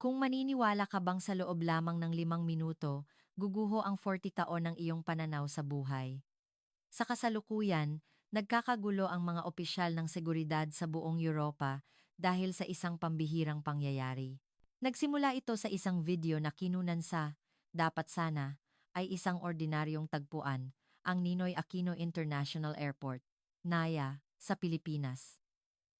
Kung maniniwala ka bang sa loob lamang ng 5 minuto, guguho ang 40 taon ng iyong pananaw sa buhay? Sa kasalukuyan, nagkakagulo ang mga opisyal ng seguridad sa buong Europa dahil sa isang pambihirang pangyayari. Nagsimula ito sa isang video na kinunan sa, dapat sana, ay isang ordinaryong tagpuan, ang Ninoy Aquino International Airport, NAIA, sa Pilipinas.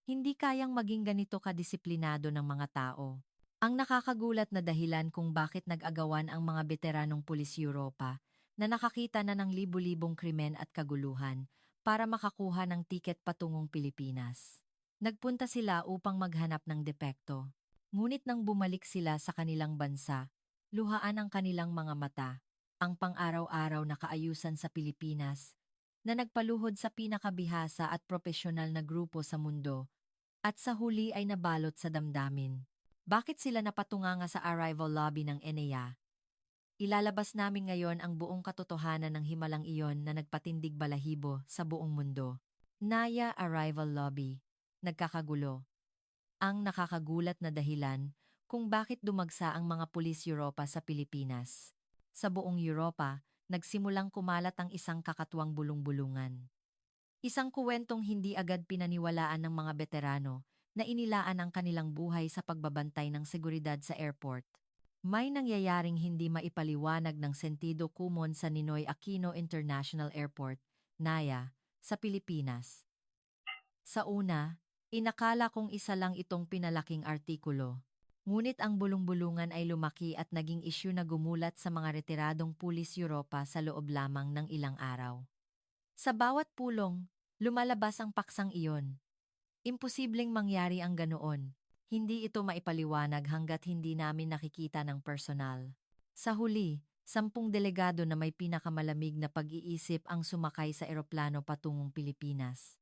Hindi kayang maging ganito kadisiplinado ng mga tao. Ang nakakagulat na dahilan kung bakit nag-agawan ang mga veteranong pulis Europa na nakakita na ng libu-libong krimen at kaguluhan para makakuha ng tiket patungong Pilipinas. Nagpunta sila upang maghanap ng depekto. Ngunit nang bumalik sila sa kanilang bansa, luhaan ang kanilang mga mata, ang pang-araw-araw na kaayusan sa Pilipinas, na nagpaluhod sa pinakabihasa at propesyonal na grupo sa mundo, at sa huli ay nabalot sa damdamin. Bakit sila napatunganga sa arrival lobby ng NAIA? Ilalabas namin ngayon ang buong katotohanan ng himalang iyon na nagpatindig balahibo sa buong mundo. NAIA Arrival Lobby. Nagkakagulo. Ang nakakagulat na dahilan kung bakit dumagsa ang mga pulis Europa sa Pilipinas. Sa buong Europa, nagsimulang kumalat ang isang kakatuwang bulong-bulungan. Isang kuwentong hindi agad pinaniwalaan ng mga veterano na inilaan ang kanilang buhay sa pagbabantay ng seguridad sa airport. May nangyayaring hindi maipaliwanag ng sentido kumon sa Ninoy Aquino International Airport, NAIA, sa Pilipinas. Sa una, inakala kong isa lang itong pinalaking artikulo. Ngunit ang bulong-bulungan ay lumaki at naging isyu na gumulat sa mga retiradong pulis Europa sa loob lamang ng ilang araw. Sa bawat pulong, lumalabas ang paksang iyon. Imposibleng mangyari ang ganoon. Hindi ito maipaliwanag hanggat hindi namin nakikita ng personal. Sa huli, 10 delegado na may pinakamalamig na pag-iisip ang sumakay sa eroplano patungong Pilipinas.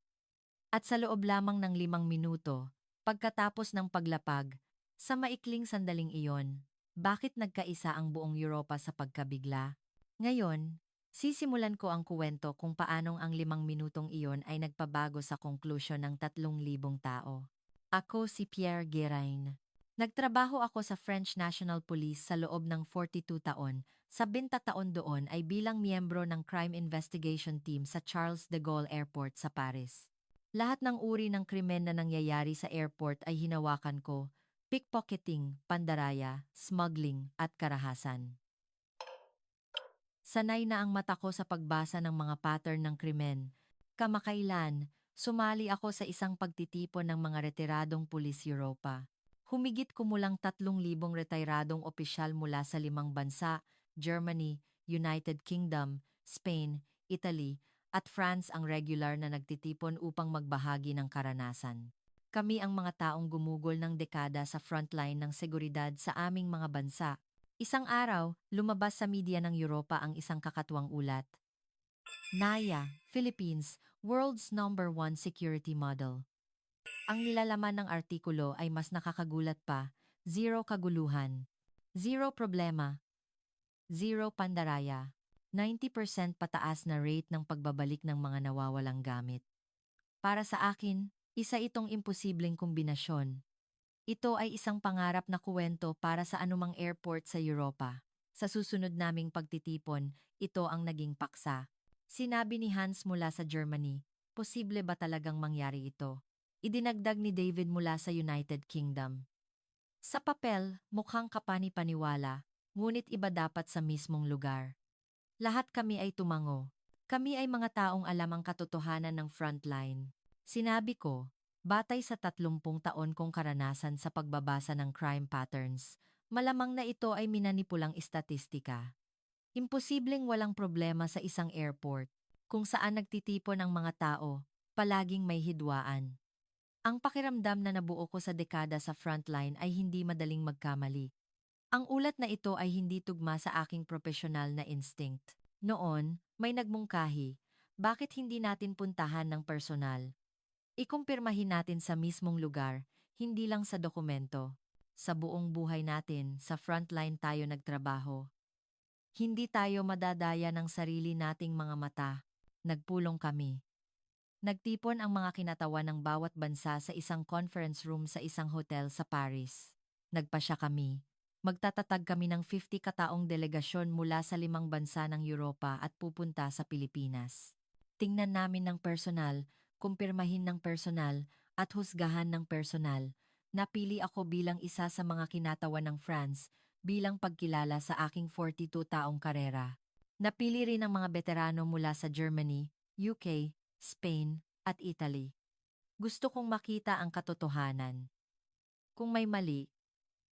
At sa loob lamang ng 5 minuto, pagkatapos ng paglapag, sa maikling sandaling iyon, bakit nagkaisa ang buong Europa sa pagkabigla? Ngayon, sisimulan ko ang kuwento kung paanong ang 5 minutong iyon ay nagpabago sa konklusyon ng 3,000 tao. Ako si Pierre Guérin. Nagtrabaho ako sa French National Police sa loob ng 42 taon, sa 20 taon doon ay bilang miyembro ng Crime Investigation Team sa Charles de Gaulle Airport sa Paris. Lahat ng uri ng krimen na nangyayari sa airport ay hinawakan ko, pickpocketing, pandaraya, smuggling, at karahasan. Sanay na ang mata ko sa pagbasa ng mga pattern ng krimen. Kamakailan, sumali ako sa isang pagtitipon ng mga retiradong pulis Europa. Humigit kumulang 3,000 retiradong opisyal mula sa 5 bansa, Germany, United Kingdom, Spain, Italy, at France ang regular na nagtitipon upang magbahagi ng karanasan. Kami ang mga taong gumugol ng dekada sa frontline ng seguridad sa aming mga bansa. Isang araw, lumabas sa media ng Europa ang isang kakatuwang ulat. NAIA, Philippines, World's #1 Security Model. Ang nilalaman ng artikulo ay mas nakakagulat pa, zero kaguluhan, zero problema, zero pandaraya, 90% pataas na rate ng pagbabalik ng mga nawawalang gamit. Para sa akin, isa itong imposibleng kombinasyon. Ito ay isang pangarap na kuwento para sa anumang airport sa Europa. Sa susunod naming pagtitipon, ito ang naging paksa. Sinabi ni Hans mula sa Germany, posible ba talagang mangyari ito? Idinagdag ni David mula sa United Kingdom. Sa papel, mukhang kapani-paniwala, ngunit iba dapat sa mismong lugar. Lahat kami ay tumango. Kami ay mga taong alam ang katotohanan ng frontline. Sinabi ko, batay sa 30 taon kong karanasan sa pagbabasa ng crime patterns, malamang na ito ay minanipulang istatistika. Imposibleng walang problema sa isang airport, kung saan nagtitipon ang mga tao, palaging may hidwaan. Ang pakiramdam na nabuo ko sa dekada sa frontline ay hindi madaling magkamali. Ang ulat na ito ay hindi tugma sa aking profesional na instinct. Noon, may nagmungkahi, bakit hindi natin puntahan ng personal? Ikumpirmahin natin sa mismong lugar, hindi lang sa dokumento. Sa buong buhay natin, sa frontline tayo nagtrabaho. Hindi tayo madadaya ng sarili nating mga mata. Nagpulong kami. Nagtipon ang mga kinatawan ng bawat bansa sa isang conference room sa isang hotel sa Paris. Nagpasya kami, Magtatatag kami ng 50 kataong delegasyon mula sa 5 bansa ng Europa at pupunta sa Pilipinas. Tingnan namin ng personal, kumpirmahin ng personal, at husgahan ng personal. Napili ako bilang isa sa mga kinatawan ng France bilang pagkilala sa aking 42 taong karera. Napili rin ang mga veterano mula sa Germany, UK, Spain, at Italy. Gusto kong makita ang katotohanan. Kung may mali,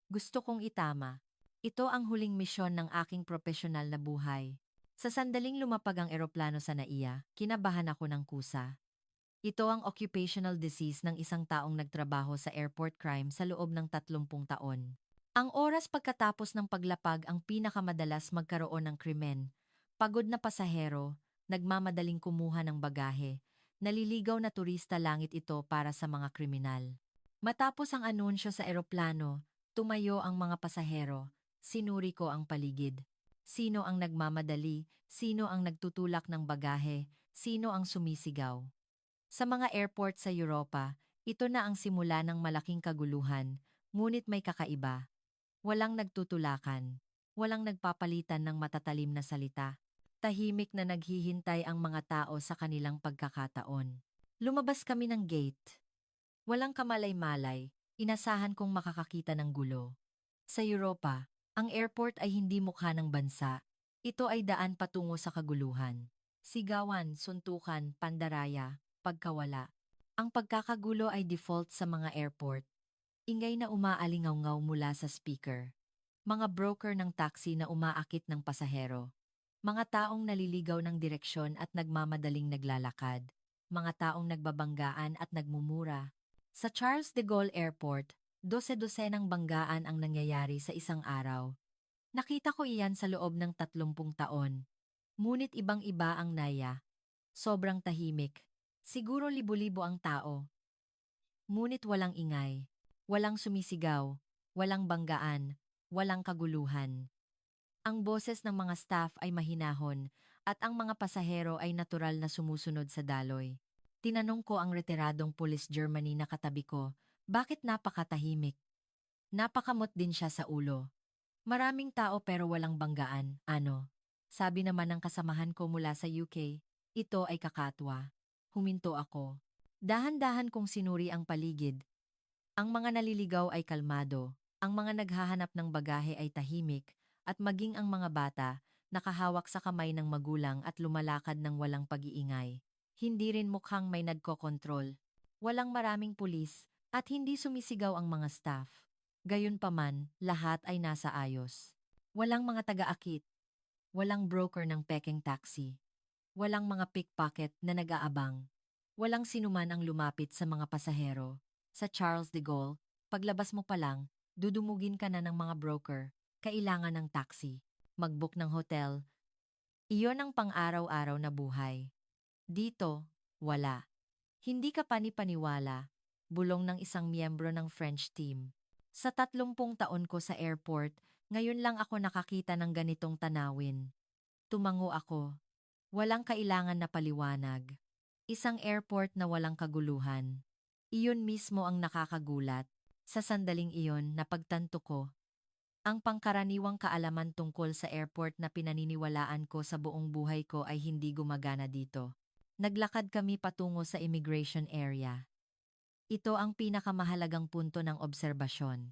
gusto kong itama. Ito ang huling misyon ng aking profesional na buhay. Sa sandaling lumapag ang eroplano sa NAIA, kinabahan ako ng kusa. Ito ang occupational disease ng isang taong nagtrabaho sa airport crime sa loob ng 30 taon. Ang oras pagkatapos ng paglapag ang pinakamadalas magkaroon ng krimen. Pagod na pasahero, nagmamadaling kumuha ng bagahe, naliligaw na turista langit ito para sa mga kriminal. Matapos ang anunsyo sa eroplano, tumayo ang mga pasahero, sinuri ko ang paligid. Sino ang nagmamadali, sino ang nagtutulak ng bagahe, sino ang sumisigaw. Sa mga airport sa Europa, ito na ang simula ng malaking kaguluhan, ngunit may kakaiba. Walang nagtutulakan, walang nagpapalitan ng matatalim na salita. Tahimik na naghihintay ang mga tao sa kanilang pagkakataon. Lumabas kami ng gate. Walang kamalay-malay, inasahan kong makakakita ng gulo. Sa Europa, ang airport ay hindi mukha ng bansa. Ito ay daan patungo sa kaguluhan. Sigawan, suntukan, pandaraya, pagkawala. Ang pagkakagulo ay default sa mga airport. Ingay na umaalingaw-ngaw mula sa speaker. Mga broker ng taxi na umaakit ng pasahero. Mga taong naliligaw ng direksyon at nagmamadaling naglalakad. Mga taong nagbabanggaan at nagmumura. Sa Charles de Gaulle Airport, dose-dosenang banggaan ang nangyayari sa isang araw. Nakita ko iyan sa loob ng 30 taon. Ngunit ibang-iba ang Naya. Sobrang tahimik. Siguro libo-libo ang tao. Ngunit walang ingay. Walang sumisigaw. Walang banggaan. Walang kaguluhan. Ang boses ng mga staff ay mahinahon at ang mga pasahero ay natural na sumusunod sa daloy. Tinanong ko ang retiradong pulis Germany na katabi ko, bakit napakatahimik? Napakamot din siya sa ulo. Maraming tao pero walang banggaan, ano? Sabi naman ng kasamahan ko mula sa UK, ito ay kakatwa. Huminto ako. Dahan-dahan kong sinuri ang paligid. Ang mga naliligaw ay kalmado, ang mga naghahanap ng bagahe ay tahimik, at maging ang mga bata, nakahawak sa kamay ng magulang at lumalakad ng walang pag-iingay. Hindi rin mukhang may nagkokontrol. Walang maraming pulis, at hindi sumisigaw ang mga staff. Gayunpaman, lahat ay nasa ayos. Walang mga taga-akit, walang broker ng pekeng taxi, walang mga pickpocket na nag-aabang. Walang sinuman ang lumapit sa mga pasahero. Sa Charles de Gaulle, paglabas mo pa lang, dudumugin ka na ng mga broker. Kailangan ng taxi, mag-book ng hotel. Iyon ang pang-araw-araw na buhay. Dito, wala. Hindi ka panipaniwala, bulong ng isang miyembro ng French team. Sa 30 taon ko sa airport, ngayon lang ako nakakita ng ganitong tanawin. Tumango ako. Walang kailangan na paliwanag. Isang airport na walang kaguluhan. Iyon mismo ang nakakagulat. Sa sandaling iyon, napagtanto ko. Ang pangkaraniwang kaalaman tungkol sa airport na pinaniniwalaan ko sa buong buhay ko ay hindi gumagana dito. Naglakad kami patungo sa immigration area. Ito ang pinakamahalagang punto ng obserbasyon.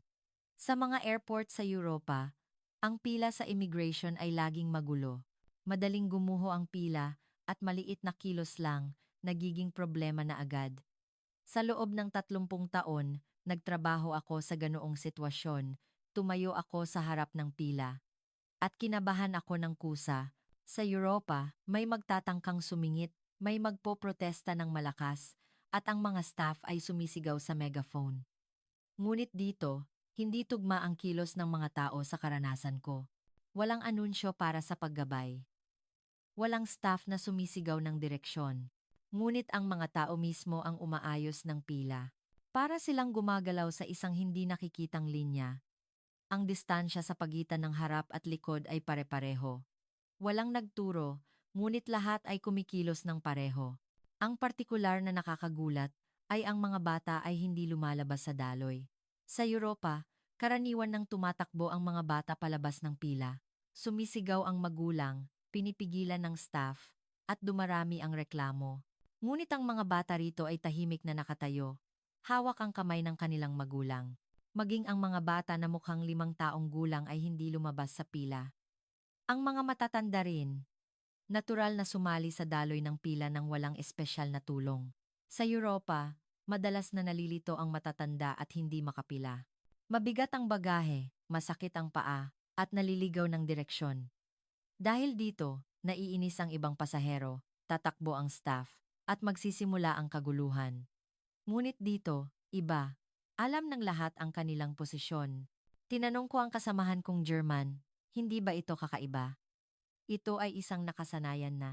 Sa mga airport sa Europa, ang pila sa immigration ay laging magulo. Madaling gumuho ang pila at maliit na kilos lang, nagiging problema na agad. Sa loob ng 30 taon, nagtrabaho ako sa ganoong sitwasyon. Tumayo ako sa harap ng pila. At kinabahan ako ng kusa. Sa Europa, may magtatangkang sumingit, may magpoprotesta ng malakas, at ang mga staff ay sumisigaw sa megaphone. Ngunit dito, hindi tugma ang kilos ng mga tao sa karanasan ko. Walang anunsyo para sa paggabay. Walang staff na sumisigaw ng direksyon. Ngunit ang mga tao mismo ang umaayos ng pila. Para silang gumagalaw sa isang hindi nakikitang linya. Ang distansya sa pagitan ng harap at likod ay pare-pareho. Walang nagturo, ngunit lahat ay kumikilos ng pareho. Ang partikular na nakakagulat ay ang mga bata ay hindi lumalabas sa daloy. Sa Europa, Karaniwan nang tumatakbo ang mga bata palabas ng pila. Sumisigaw ang magulang, pinipigilan ng staff, at dumarami ang reklamo. Ngunit ang mga bata rito ay tahimik na nakatayo. Hawak ang kamay ng kanilang magulang. Maging ang mga bata na mukhang 5 taong gulang ay hindi lumabas sa pila. Ang mga matatanda rin, natural na sumali sa daloy ng pila ng walang espesyal na tulong. Sa Europa, madalas na nalilito ang matatanda at hindi makapila. Mabigat ang bagahe, masakit ang paa, at naliligaw ng direksyon. Dahil dito, naiinis ang ibang pasahero, tatakbo ang staff, at magsisimula ang kaguluhan. Ngunit dito, iba. Alam ng lahat ang kanilang posisyon. Tinanong ko ang kasamahan kong German, hindi ba ito kakaiba? Ito ay isang nakasanayan na.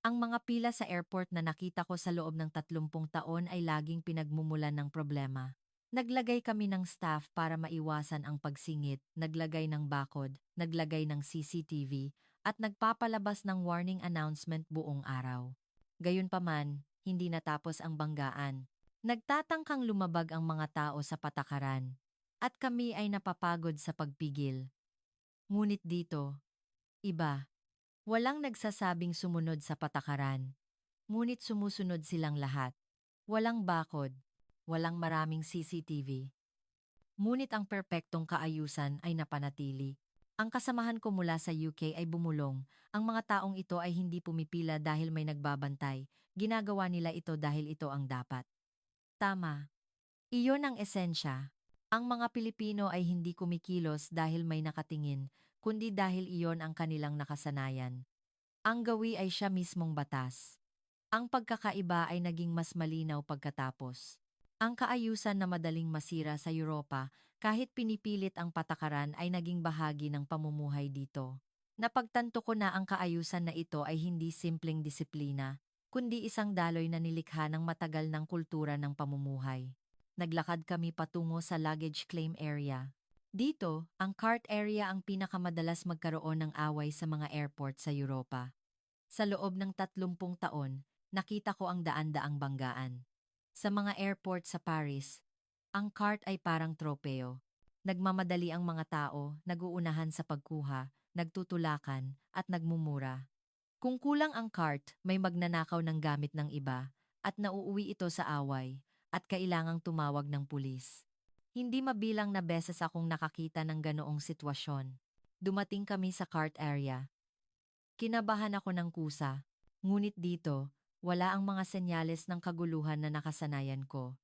Ang mga pila sa airport na nakita ko sa loob ng 30 taon ay laging pinagmumulan ng problema. Naglagay kami ng staff para maiwasan ang pagsingit, naglagay ng bakod, naglagay ng CCTV, at nagpapalabas ng warning announcement buong araw. Gayunpaman, hindi natapos ang banggaan. Nagtatangkang lumabag ang mga tao sa patakaran. At kami ay napapagod sa pagpigil. Ngunit dito, iba. Walang nagsasabing sumunod sa patakaran. Ngunit sumusunod silang lahat. Walang bakod. Walang maraming CCTV. Ngunit ang perpektong kaayusan ay napanatili. Ang kasamahan ko mula sa UK ay bumulong. Ang mga taong ito ay hindi pumipila dahil may nagbabantay. Ginagawa nila ito dahil ito ang dapat. Tama. Iyon ang esensya. Ang mga Pilipino ay hindi kumikilos dahil may nakatingin, kundi dahil iyon ang kanilang nakasanayan. Ang gawi ay siya mismong batas. Ang pagkakaiba ay naging mas malinaw pagkatapos. Ang kaayusan na madaling masira sa Europa kahit pinipilit ang patakaran ay naging bahagi ng pamumuhay dito. Napagtanto ko na ang kaayusan na ito ay hindi simpleng disiplina, kundi isang daloy na nilikha ng matagal ng kultura ng pamumuhay. Naglakad kami patungo sa luggage claim area. Dito, ang cart area ang pinakamadalas magkaroon ng away sa mga airport sa Europa. Sa loob ng 30 taon, nakita ko ang daan-daang banggaan. Sa mga airport sa Paris, ang cart ay parang tropeo. Nagmamadali ang mga tao, naguunahan sa pagkuha, nagtutulakan, at nagmumura. Kung kulang ang cart, may magnanakaw ng gamit ng iba, at nauuwi ito sa away, at kailangang tumawag ng pulis. Hindi mabilang na beses akong nakakita ng ganoong sitwasyon. Dumating kami sa cart area. Kinabahan ako ng kusa, ngunit dito, wala ang mga senyales ng kaguluhan na nakasanayan ko.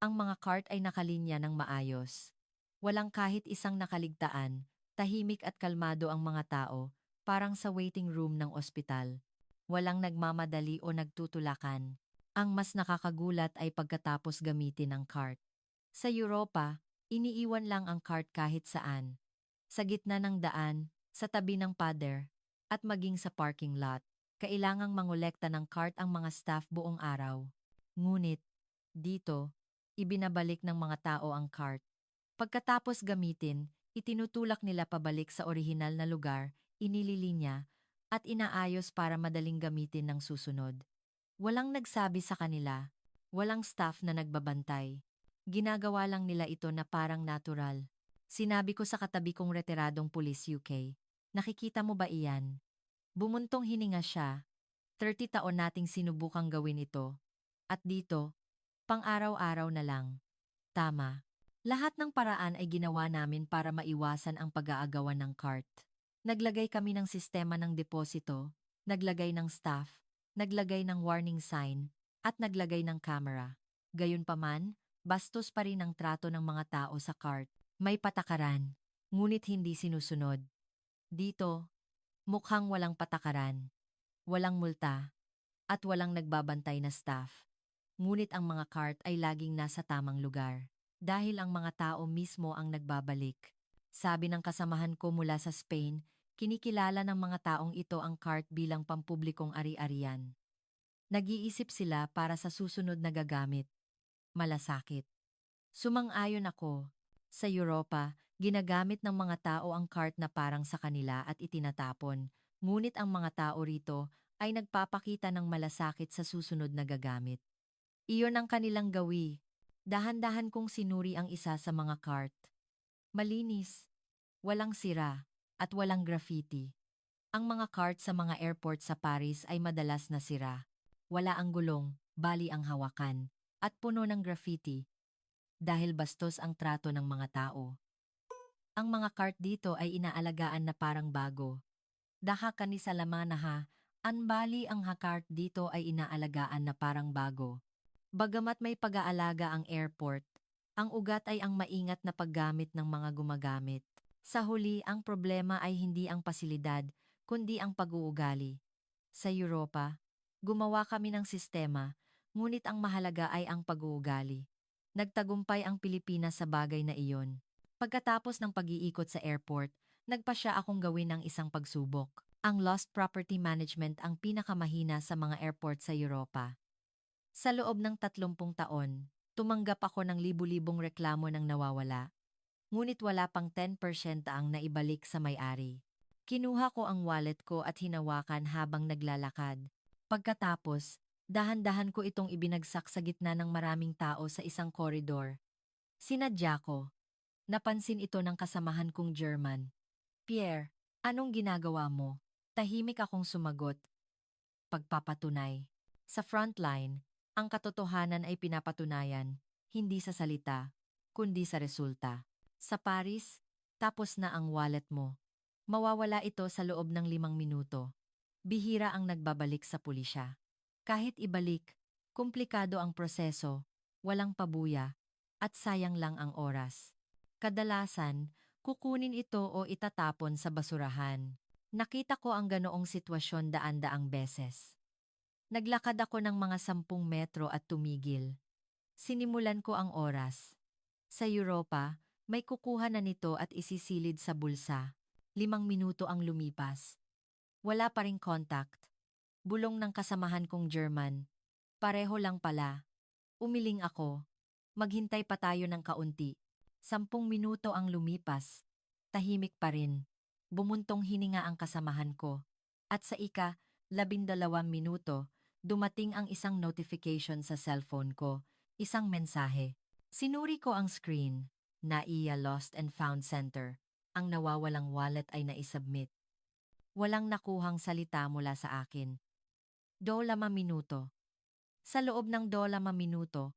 Ang mga cart ay nakalinya ng maayos. Walang kahit isang nakaligtaan, tahimik at kalmado ang mga tao, parang sa waiting room ng ospital. Walang nagmamadali o nagtutulakan. Ang mas nakakagulat ay pagkatapos gamitin ang cart. Sa Europa, iniiwan lang ang cart kahit saan. Sa gitna ng daan, sa tabi ng pader, at maging sa parking lot, kailangang mangolekta ng cart ang mga staff buong araw. Ngunit, dito, ibinabalik ng mga tao ang cart. Pagkatapos gamitin, itinutulak nila pabalik sa orihinal na lugar, inililinya, at inaayos para madaling gamitin ng susunod. Walang nagsabi sa kanila, walang staff na nagbabantay. Ginagawa lang nila ito na parang natural. Sinabi ko sa katabi kong retiradong pulis UK, nakikita mo ba iyan? Bumuntong hininga siya. 30 taon nating sinubukang gawin ito. At dito, pang-araw-araw na lang. Tama. Lahat ng paraan ay ginawa namin para maiwasan ang pag-aagawan ng cart. Naglagay kami ng sistema ng deposito, naglagay ng staff, naglagay ng warning sign, at naglagay ng camera. Gayunpaman, bastos pa rin ang trato ng mga tao sa cart. May patakaran, ngunit hindi sinusunod. Dito, mukhang walang patakaran, walang multa, at walang nagbabantay na staff. Ngunit ang mga cart ay laging nasa tamang lugar. Dahil ang mga tao mismo ang nagbabalik. Sabi ng kasamahan ko mula sa Spain, kinikilala ng mga taong ito ang cart bilang pampublikong ari-arian. Nag-iisip sila para sa susunod na gagamit. Malasakit. Sumang-ayon ako. Sa Europa, ginagamit ng mga tao ang cart na parang sa kanila at itinatapon. Ngunit ang mga tao rito ay nagpapakita ng malasakit sa susunod na gagamit. Iyon ang kanilang gawi. Dahan-dahan kong sinuri ang isa sa mga cart. Malinis, walang sira, at walang graffiti. Ang mga cart sa mga airport sa Paris ay madalas na sira. Wala ang gulong, bali ang hawakan, at puno ng graffiti dahil bastos ang trato ng mga tao. Ang mga cart dito ay inaalagaan na parang bago. Daha kani sa laman na ha, anbali ang cart dito ay inaalagaan na parang bago. Bagamat may pag-aalaga ang airport, ang ugat ay ang maingat na paggamit ng mga gumagamit. Sa huli, ang problema ay hindi ang pasilidad, kundi ang pag-uugali. Sa Europa, gumawa kami ng sistema, ngunit ang mahalaga ay ang pag-uugali. Nagtagumpay ang Pilipinas sa bagay na iyon. Pagkatapos ng pag-iikot sa airport, nagpasya akong gawin ang isang pagsubok. Ang lost property management ang pinakamahina sa mga airport sa Europa. Sa loob ng 30 taon, tumanggap ako ng libu-libong reklamo ng nawawala. Ngunit wala pang 10% ang naibalik sa may-ari. Kinuha ko ang wallet ko at hinawakan habang naglalakad. Pagkatapos, dahan-dahan ko itong ibinagsak sa gitna ng maraming tao sa isang koridor. Sinadya ko. Napansin ito ng kasamahan kong German. Pierre, anong ginagawa mo? Tahimik akong sumagot. Pagpapatunay. Sa frontline, ang katotohanan ay pinapatunayan, hindi sa salita, kundi sa resulta. Sa Paris, tapos na ang wallet mo. Mawawala ito sa loob ng 5 minuto. Bihira ang nagbabalik sa pulisya. Kahit ibalik, komplikado ang proseso, walang pabuya, at sayang lang ang oras. Kadalasan, kukunin ito o itatapon sa basurahan. Nakita ko ang ganoong sitwasyon daan-daang beses. Naglakad ako ng mga 10 metro at tumigil. Sinimulan ko ang oras. Sa Europa, may kukuha na nito at isisilid sa bulsa. 5 minuto ang lumipas. Wala pa ring contact. Bulong ng kasamahan kong German. Pareho lang pala. Umiling ako. Maghintay pa tayo ng kaunti. 10 minuto ang lumipas. Tahimik pa rin. Bumuntong hininga ang kasamahan ko. At sa 12 minuto, dumating ang isang notification sa cellphone ko. Isang mensahe. Sinuri ko ang screen. NAIA Lost and Found Center. Ang nawawalang wallet ay naisubmit. Walang nakuhang salita mula sa akin. 2 minuto. Sa loob ng 2 minuto,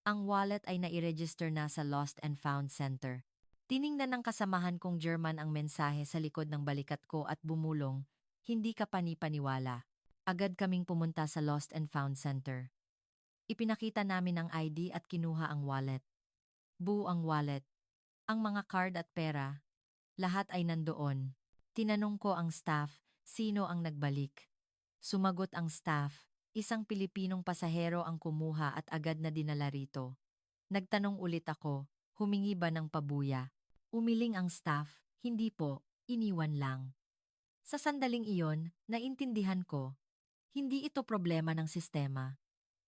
ang wallet ay nai-register na sa Lost and Found Center. Tiningnan ng kasamahan kong German ang mensahe sa likod ng balikat ko at bumulong, hindi ka panipaniwala. Agad kaming pumunta sa Lost and Found Center. Ipinakita namin ang ID at kinuha ang wallet. Buo ang wallet. Ang mga card at pera, lahat ay nandoon. Tinanong ko ang staff, sino ang nagbalik. Sumagot ang staff, isang Pilipinong pasahero ang kumuha at agad na dinala rito. Nagtanong ulit ako, humingi ba ng pabuya? Umiling ang staff, hindi po, iniwan lang. Sa sandaling iyon, naintindihan ko, hindi ito problema ng sistema.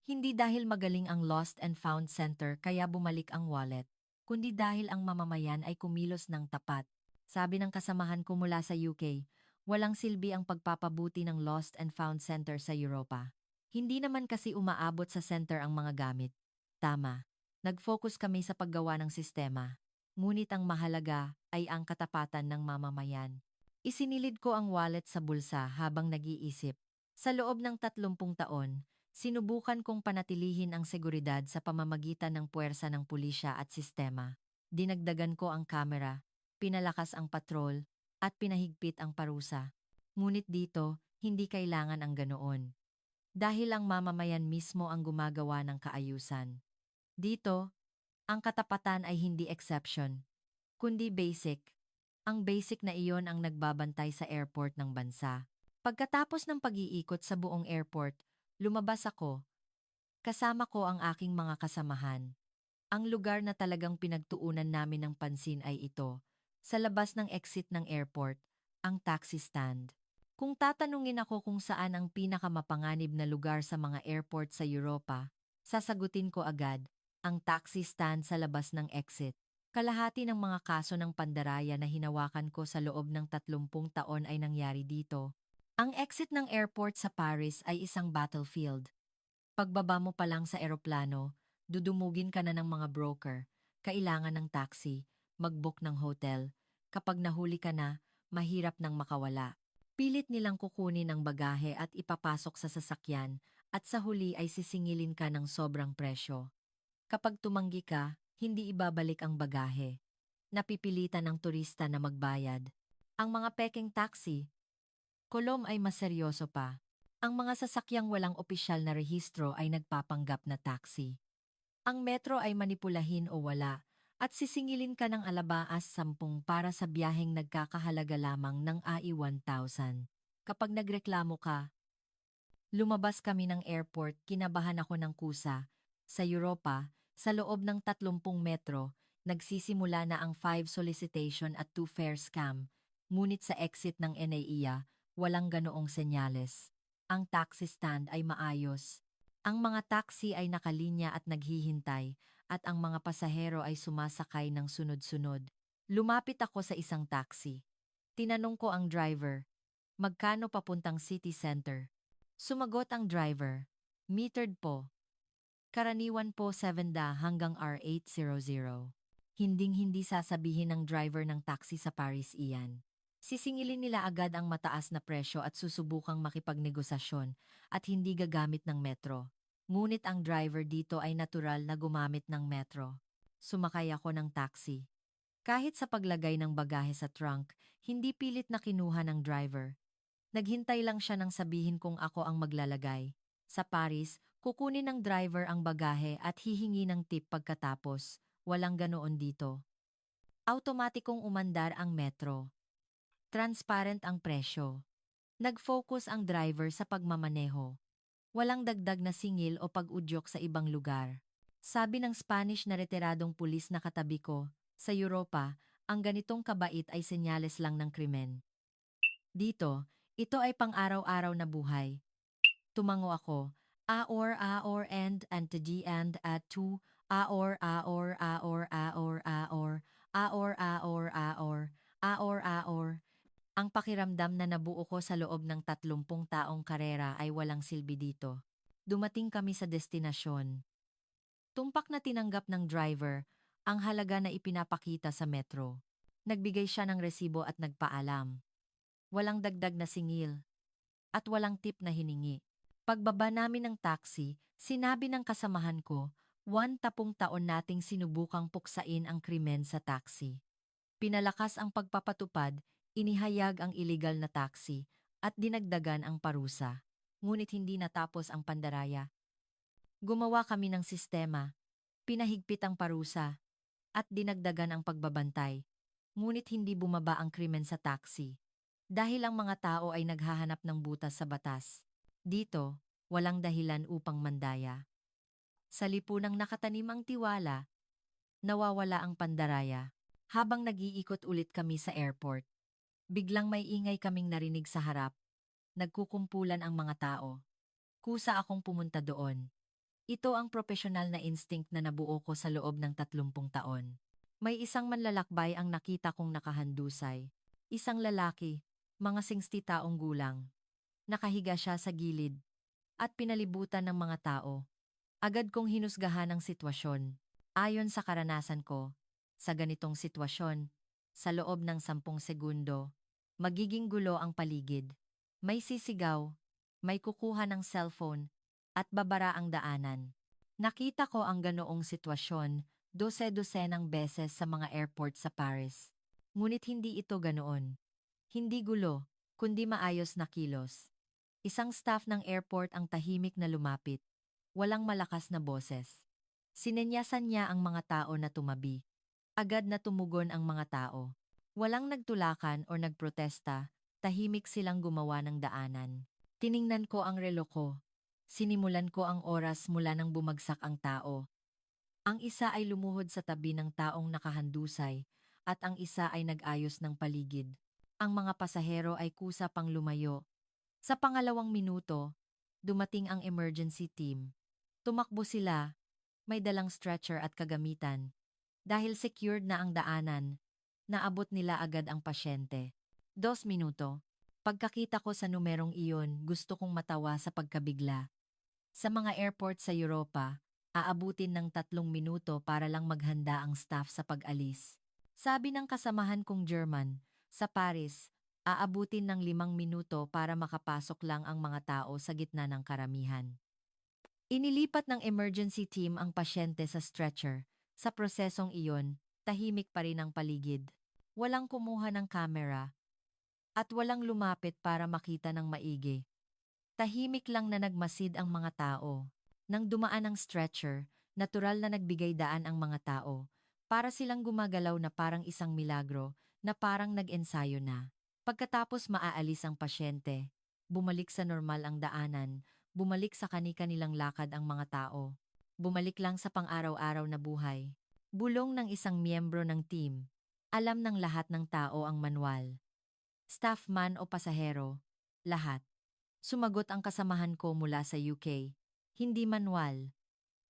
Hindi dahil magaling ang Lost and Found Center kaya bumalik ang wallet, kundi dahil ang mamamayan ay kumilos ng tapat. Sabi ng kasamahan ko mula sa UK, walang silbi ang pagpapabuti ng Lost and Found Center sa Europa. Hindi naman kasi umaabot sa center ang mga gamit. Tama, nag-focus kami sa paggawa ng sistema. Ngunit ang mahalaga ay ang katapatan ng mamamayan. Isinilid ko ang wallet sa bulsa habang nag-iisip. Sa loob ng 30 taon, sinubukan kong panatilihin ang seguridad sa pamamagitan ng puwersa ng pulisya at sistema. Dinagdagan ko ang kamera, pinalakas ang patrol, at pinahigpit ang parusa. Ngunit dito, hindi kailangan ang ganoon. Dahil ang mamamayan mismo ang gumagawa ng kaayusan. Dito, ang katapatan ay hindi exception, kundi basic. Ang basic na iyon ang nagbabantay sa airport ng bansa. Pagkatapos ng pag-iikot sa buong airport, lumabas ako. Kasama ko ang aking mga kasamahan. Ang lugar na talagang pinagtuunan namin ng pansin ay ito. Sa labas ng exit ng airport, ang taxi stand. Kung tatanungin ako kung saan ang pinakamapanganib na lugar sa mga airport sa Europa, sasagutin ko agad, ang taxi stand sa labas ng exit. Kalahati ng mga kaso ng pandaraya na hinawakan ko sa loob ng 30 taon ay nangyari dito. Ang exit ng airport sa Paris ay isang battlefield. Pagbaba mo pa lang sa eroplano, dudumugin ka na ng mga broker, kailangan ng taxi, mag-book ng hotel. Kapag nahuli ka na, mahirap nang makawala. Pilit nilang kukunin ang bagahe at ipapasok sa sasakyan at sa huli ay sisingilin ka ng sobrang presyo. Kapag tumanggi ka, hindi ibabalik ang bagahe. Napipilitan ng turista na magbayad. Ang mga peking taxi, kolom ay mas seryoso pa. Ang mga sasakyang walang opisyal na rehistro ay nagpapanggap na taxi. Ang metro ay manipulahin o wala, at sisingilin ka ng alabaas 10 para sa biyaheng nagkakahalaga lamang ng AI 1,000. Kapag nagreklamo ka, lumabas kami ng airport, kinabahan ako ng kusa. Sa Europa, sa loob ng 30 metro, nagsisimula na ang 5 solicitation at 2 fare scam. Ngunit sa exit ng NAIA, walang ganoong senyales. Ang taxi stand ay maayos. Ang mga taxi ay nakalinya at naghihintay, at ang mga pasahero ay sumasakay ng sunod-sunod. Lumapit ako sa isang taxi. Tinanong ko ang driver, magkano papuntang city center? Sumagot ang driver, metered po. Karaniwan po 7 hanggang R800. Hinding-hindi sasabihin ng driver ng taxi sa Paris iyan. Sisingilin nila agad ang mataas na presyo at susubukang makipagnegosasyon at hindi gagamit ng metro. Ngunit ang driver dito ay natural na gumamit ng metro. Sumakay ako ng taxi. Kahit sa paglagay ng bagahe sa trunk, hindi pilit na kinuha ng driver. Naghintay lang siya nang sabihin kung ako ang maglalagay. Sa Paris, kukunin ng driver ang bagahe at hihingi ng tip pagkatapos. Walang ganoon dito. Automatikong umandar ang metro. Transparent ang presyo. Nag-focus ang driver sa pagmamaneho. Walang dagdag na singil o pag-udyok sa ibang lugar. Sabi ng Spanish na retiradong pulis na katabi ko, sa Europa, ang ganitong kabait ay senyales lang ng krimen. Dito, ito ay pang-araw-araw na buhay. Tumango ako. Aor and to the and at to. Aor. Ang pakiramdam na nabuo ko sa loob ng 30 taong karera ay walang silbi dito. Dumating kami sa destinasyon. Tumpak na tinanggap ng driver ang halaga na ipinapakita sa metro. Nagbigay siya ng resibo at nagpaalam. Walang dagdag na singil. At walang tip na hiningi. Pagbaba namin ng taxi, sinabi ng kasamahan ko, 10 taon nating sinubukang puksain ang krimen sa taxi. Pinalakas ang pagpapatupad, inihayag ang iligal na taxi, at dinagdagan ang parusa. Ngunit hindi natapos ang pandaraya. Gumawa kami ng sistema, pinahigpit ang parusa, at dinagdagan ang pagbabantay. Ngunit hindi bumaba ang krimen sa taxi. Dahil ang mga tao ay naghahanap ng butas sa batas. Dito, walang dahilan upang mandaya. Sa lipunang nakatanim ang tiwala, nawawala ang pandaraya. Habang nag-iikot ulit kami sa airport, biglang may ingay kaming narinig sa harap. Nagkukumpulan ang mga tao. Kusa akong pumunta doon. Ito ang profesional na instinct na nabuo ko sa loob ng 30 taon. May isang manlalakbay ang nakita kong nakahandusay. Isang lalaki, mga 60 taong gulang. Nakahiga siya sa gilid at pinalibutan ng mga tao. Agad kong hinusgahan ang sitwasyon. Ayon sa karanasan ko, sa ganitong sitwasyon, sa loob ng 10 segundo, magiging gulo ang paligid. May sisigaw, may kukuha ng cellphone, at babara ang daanan. Nakita ko ang ganoong sitwasyon 12-dosenang beses sa mga airport sa Paris. Ngunit hindi ito ganoon. Hindi gulo, kundi maayos na kilos. Isang staff ng airport ang tahimik na lumapit. Walang malakas na boses. Sinenyasan niya ang mga tao na tumabi. Agad na tumugon ang mga tao. Walang nagtulakan o nagprotesta, tahimik silang gumawa ng daanan. Tiningnan ko ang relo ko. Sinimulan ko ang oras mula nang bumagsak ang tao. Ang isa ay lumuhod sa tabi ng taong nakahandusay at ang isa ay nag-ayos ng paligid. Ang mga pasahero ay kusa pang lumayo. Sa pangalawang minuto, dumating ang emergency team. Tumakbo sila, may dalang stretcher at kagamitan. Dahil secured na ang daanan, naabot nila agad ang pasyente. 2 minuto. Pagkakita ko sa numerong iyon, gusto kong matawa sa pagkabigla. Sa mga airport sa Europa, aabutin ng 3 minuto para lang maghanda ang staff sa pag-alis. Sabi ng kasamahan kong German, sa Paris, aabutin ng 5 minuto para makapasok lang ang mga tao sa gitna ng karamihan. Inilipat ng emergency team ang pasyente sa stretcher. Sa prosesong iyon, tahimik pa rin ang paligid. Walang kumuha ng kamera at walang lumapit para makita ng maigi. Tahimik lang na nagmasid ang mga tao. Nang dumaan ang stretcher, natural na nagbigay daan ang mga tao. Para silang gumagalaw na parang isang milagro, na parang nag-ensayo na. Pagkatapos maaalis ang pasyente, bumalik sa normal ang daanan, bumalik sa kani-kanilang lakad ang mga tao. Bumalik lang sa pang-araw-araw na buhay. Bulong ng isang miyembro ng team. Alam ng lahat ng tao ang manual. Staff man o pasahero, lahat. Sumagot ang kasamahan ko mula sa UK. Hindi manual.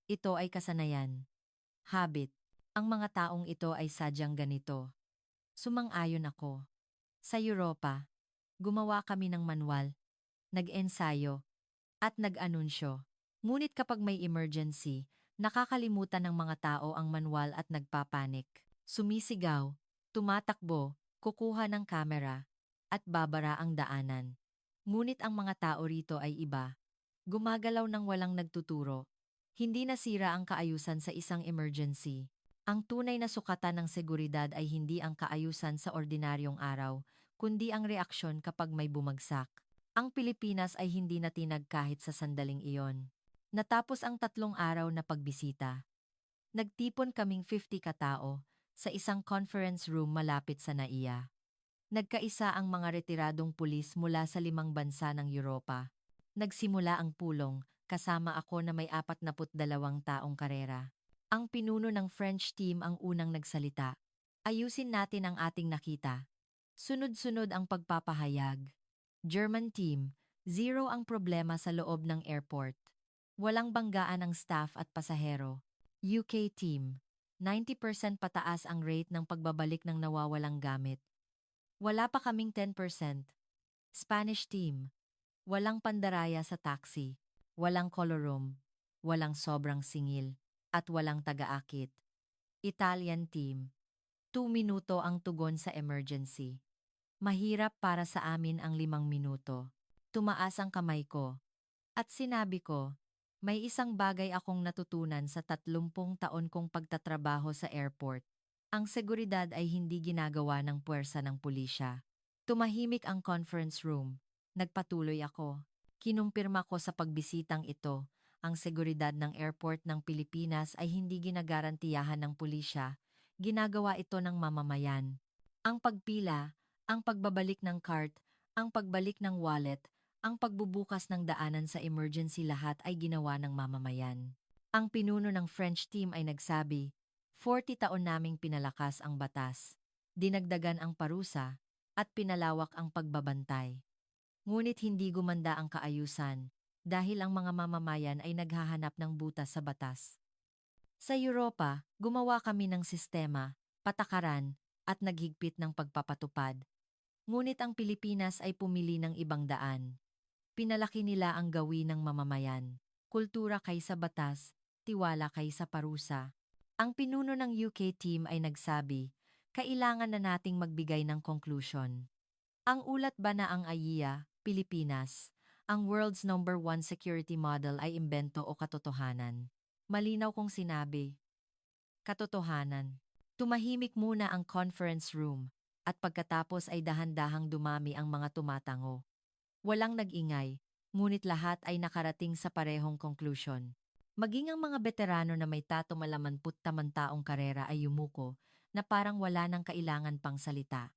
Ito ay kasanayan. Habit. Ang mga taong ito ay sadyang ganito. Sumang-ayon ako. Sa Europa, gumawa kami ng manual, nag-ensayo, at nag-anunsyo. Ngunit kapag may emergency, nakakalimutan ng mga tao ang manual at nagpapanik. Sumisigaw, tumatakbo, kukuha ng kamera, at babara ang daanan. Ngunit ang mga tao rito ay iba. Gumagalaw ng walang nagtuturo. Hindi nasira ang kaayusan sa isang emergency. Ang tunay na sukatan ng seguridad ay hindi ang kaayusan sa ordinaryong araw, kundi ang reaksyon kapag may bumagsak. Ang Pilipinas ay hindi natinag kahit sa sandaling iyon. Natapos ang 3 araw na pagbisita. Nagtipon kaming 50 katao sa isang conference room malapit sa NAIA. Nagkaisa ang mga retiradong pulis mula sa 5 bansa ng Europa. Nagsimula ang pulong, kasama ako na may 42 taong karera. Ang pinuno ng French team ang unang nagsalita. Ayusin natin ang ating nakita. Sunod-sunod ang pagpapahayag. German team, 0 ang problema sa loob ng airport. Walang banggaan ang staff at pasahero. UK team, 90% pataas ang rate ng pagbabalik ng nawawalang gamit. Wala pa kaming 10%. Spanish team. Walang pandaraya sa taxi. Walang colorum. Walang sobrang singil. At walang taga-akit. Italian team. 2 minuto ang tugon sa emergency. Mahirap para sa amin ang 5 minuto. Tumaas ang kamay ko. At sinabi ko, may isang bagay akong natutunan sa 30 taon kong pagtatrabaho sa airport. Ang seguridad ay hindi ginagawa ng puwersa ng pulisya. Tumahimik ang conference room. Nagpatuloy ako. Kinumpirma ko sa pagbisitang ito, ang seguridad ng airport ng Pilipinas ay hindi ginagarantiyahan ng pulisya. Ginagawa ito ng mamamayan. Ang pagpila, ang pagbabalik ng cart, ang pagbalik ng wallet, ang pagbubukas ng daanan sa emergency lahat ay ginawa ng mamamayan. Ang pinuno ng French team ay nagsabi, 40 taon naming pinalakas ang batas, dinagdagan ang parusa, at pinalawak ang pagbabantay. Ngunit hindi gumanda ang kaayusan dahil ang mga mamamayan ay naghahanap ng butas sa batas. Sa Europa, gumawa kami ng sistema, patakaran, at naghigpit ng pagpapatupad. Ngunit ang Pilipinas ay pumili ng ibang daan. Pinalaki nila ang gawin ng mamamayan, kultura kaysa batas, tiwala kaysa parusa. Ang pinuno ng UK team ay nagsabi, kailangan na nating magbigay ng conclusion. Ang ulat ba na ang AIA, Pilipinas, ang world's #1 security model ay imbento o katotohanan? Malinaw kong sinabi. Katotohanan. Tumahimik muna ang conference room, at pagkatapos ay dahan-dahang dumami ang mga tumatango. Walang nag-ingay, ngunit lahat ay nakarating sa parehong conclusion. Maging ang mga veterano na may 30 taong karera ay yumuko na parang wala nang kailangan pang salita.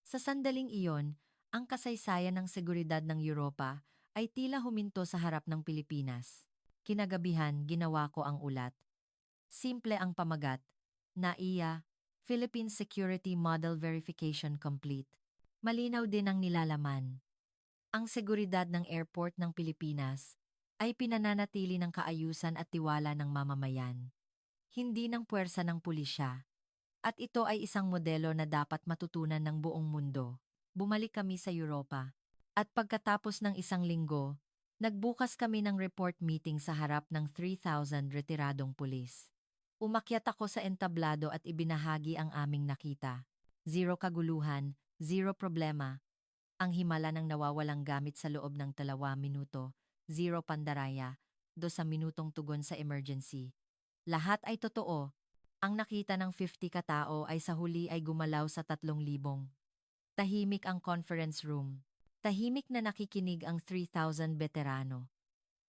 Sa sandaling iyon, ang kasaysayan ng seguridad ng Europa ay tila huminto sa harap ng Pilipinas. Kinagabihan, ginawa ko ang ulat. Simple ang pamagat. NAIA, Philippine Security Model Verification Complete. Malinaw din ang nilalaman. Ang seguridad ng airport ng Pilipinas ay pinananatili ng kaayusan at tiwala ng mamamayan, hindi ng puwersa ng pulisya. At ito ay isang modelo na dapat matutunan ng buong mundo. Bumalik kami sa Europa. At pagkatapos ng 1 linggo, nagbukas kami ng report meeting sa harap ng 3,000 retiradong pulis. Umakyat ako sa entablado at ibinahagi ang aming nakita. Zero kaguluhan, zero problema. Ang himala ng nawawalang gamit sa loob ng 2 minuto, zero pandaraya, 2 minutong tugon sa emergency. Lahat ay totoo. Ang nakita ng 50 katao ay sa huli ay gumalaw sa 3,000. Tahimik ang conference room. Tahimik na nakikinig ang 3,000 veterano.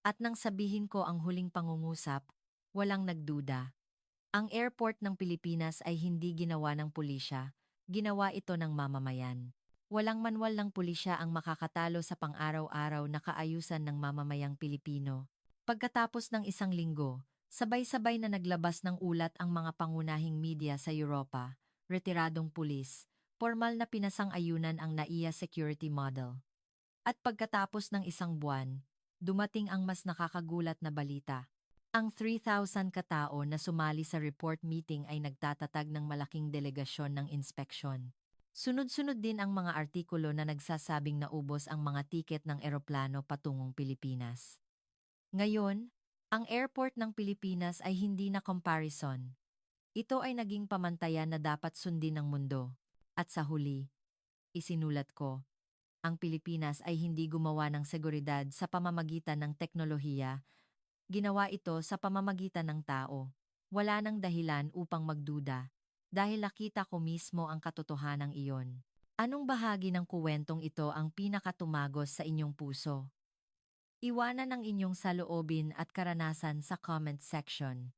At nang sabihin ko ang huling pangungusap, walang nagduda. Ang airport ng Pilipinas ay hindi ginawa ng pulisya, ginawa ito ng mamamayan. Walang manwal ng pulisya ang makakatalo sa pang-araw-araw na kaayusan ng mamamayang Pilipino. Pagkatapos ng 1 linggo, sabay-sabay na naglabas ng ulat ang mga pangunahing media sa Europa, retiradong pulis, formal na pinasang-ayunan ang NAIA security model. At pagkatapos ng 1 buwan, dumating ang mas nakakagulat na balita. Ang 3,000 katao na sumali sa report meeting ay nagtatatag ng malaking delegasyon ng inspeksyon. Sunod-sunod din ang mga artikulo na nagsasabing naubos ang mga tiket ng eroplano patungong Pilipinas. Ngayon, ang airport ng Pilipinas ay hindi na comparison. Ito ay naging pamantayan na dapat sundin ng mundo. At sa huli, isinulat ko, ang Pilipinas ay hindi gumawa ng seguridad sa pamamagitan ng teknolohiya. Ginawa ito sa pamamagitan ng tao. Wala nang dahilan upang magduda, dahil nakita ko mismo ang katotohanan iyon. Anong bahagi ng kuwentong ito ang pinakatumagos sa inyong puso? Iwanan ang inyong saloobin at karanasan sa comment section.